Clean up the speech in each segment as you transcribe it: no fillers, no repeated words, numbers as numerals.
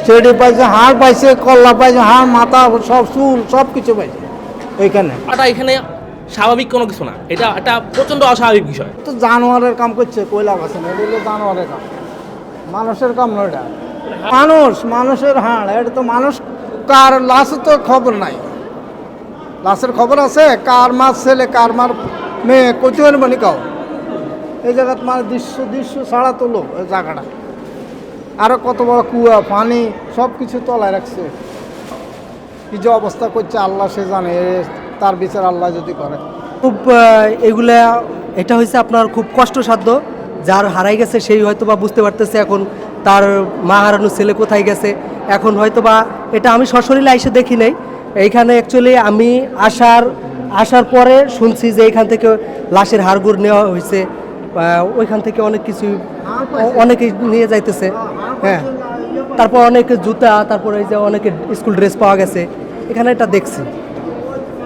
সেটি পাইছে, হাড় পাইছে, কল্লা পাইছে, হাড়, মাথা, সব চুল, সব কিছু পাইছে এইখানে। এটা এখানে স্বাভাবিক কোনো কিছু না, এটা একটা প্রচণ্ড অস্বাভাবিক বিষয়। তো জানোয়ারের কাম করছে, কইলা আছে না, এটা হলো জানোয়ারের কাম, মানুষের কাম নয় এটা। মানুষের হাড়, এটা তো মানুষ। কার লাশের তো খবর নাই, লাশের খবর আছে? কার মার ছেলে, কার মার মেয়ে, কচু মানে কাও এই জায়গাত মানে দৃশ্য ছাড়া তোলো এই জায়গাটা। আরো কত বড় কুয়া, পানি, সব কিছু তলায় রাখছে। কি যে অবস্থা করছে আল্লাহ সে জানে, তার বিচার আল্লাহ যদি করে। খুব এগুলা, এটা হয়েছে আপনার খুব কষ্টসাধ্য। যার হারাই গেছে সেই হয়তো বা বুঝতে পারতেছে এখন তার মা হারানোর ছেলে কোথায় গেছে। এখন হয়তো বা এটা আমি সশরীরে এসে দেখি নাই, এইখানে অ্যাকচুয়ালি আমি আসার পরে শুনছি যে এইখান থেকে লাশের হাড়গোড় নেওয়া হয়েছে, ওইখান থেকে অনেক কিছু অনেকে নিয়ে যাইতেছে। হ্যাঁ, তারপর অনেকে জুতা, তারপরে এই যে অনেকে স্কুল ড্রেস পাওয়া গেছে, এখানে এটা দেখছি।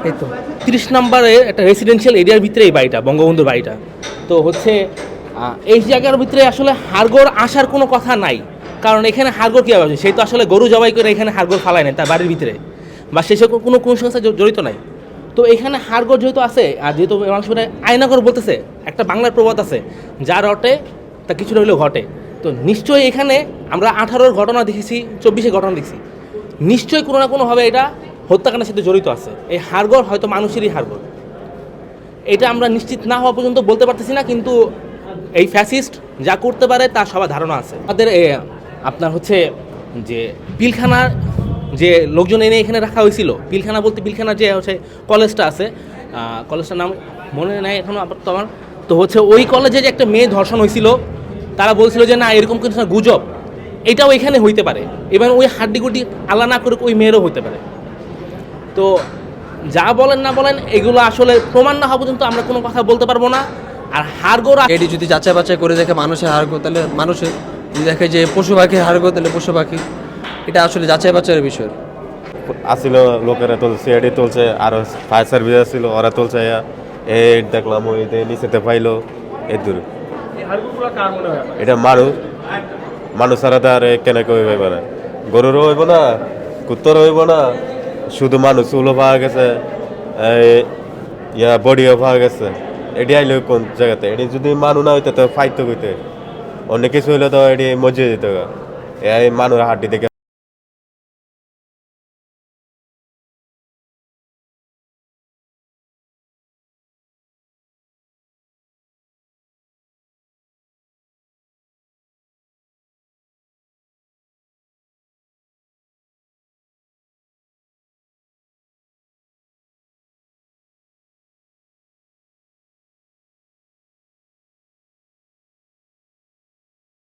এই তো 30 নম্বরে একটা রেসিডেন্সিয়াল এরিয়ার ভিতরে এই বাড়িটা, বঙ্গবন্ধুর বাড়িটা। তো হচ্ছে এই জায়গার ভিতরে আসলে হাড়গোড় আসার কোনো কথা নাই, কারণ এখানে হাড়গোড় কীভাবে আসে? সেই তো আসলে গরু জবাই করে এখানে হাড়গোড় ফালায় নেয় তার বাড়ির ভিতরে, বা সেসব কোনো সংস্থা জড়িত নাই। তো এখানে হাড়গোড় যেহেতু আছে, আর যেহেতু মানুষ আয়নাগর বলতেছে, একটা বাংলার প্রবাদ আছে, যা রটে তা কিছুটা হলেও ঘটে। তো নিশ্চয়ই এখানে আমরা 18-র ঘটনা দেখেছি, 24-এর ঘটনা দেখছি, নিশ্চয়ই কোনো না কোনোভাবে এটা হত্যাকাণ্ডের সাথে জড়িত আছে। এই হাড়গোড় হয়তো মানুষেরই হাড়গোড়, এটা আমরা নিশ্চিত না হওয়া পর্যন্ত বলতে পারতেছি না। কিন্তু এই ফ্যাসিস্ট যা করতে পারে তার সবার ধারণা আছে। আমাদের আপনার হচ্ছে যে পিলখানার যে লোকজন এনে এখানে রাখা হয়েছিল, পিলখানা বলতে পিলখানার যে হচ্ছে কলেজটা আছে, কলেজটার নাম মনে নাই এখনও তো আমার। তো হচ্ছে ওই কলেজে যে একটা মেয়ে ধর্ষণ হয়েছিল, তারা বলছিল যে না এরকম কিছু না, গুজব, এটাও এখানে হইতে পারে। এবং ওই হাড্ডিগুড্ডি আল্লাহ না করে ওই মেয়েরও হইতে পারে। তো যা বলেন না বলেন, এগুলো আসলে প্রমাণ না হওয়া পর্যন্ত আমরা কোনো কথা বলতে পারবো না। আর হাড়গোড় এটি যদি যাচাই বাছাই করে দেখে মানুষের হাড়গোড়, তাহলে মানুষের যদি দেখে যে পশু পাখির হাড়গোড়, তাহলে পশু পাখি। এটা আসলে যাচাই বাছাইয়ের বিষয়। আসিল লোকেরা তুলছে, এডি তুলছে, আর ফায়ার সার্ভিস আসছিল ওরা তুলছে। এই দেখলাম ওই নিচেতে পাইলো এই দূর। এটা মানুষ ছাড়া তো আর কেন হইব না, গরুরও হইব না, কুত্তরও হইব না, শুধু মানুষ চুলও পাওয়া গেছে, বডিও পাওয়া গেছে। এটি আইলো কোন জায়গাতে? এটি যদি মানুষ না হইতে তো ফাইতো হইতে, অনেক কিছু হইলে তো এটি মজে যেত। এই মানুষ হাড্ডি দেখে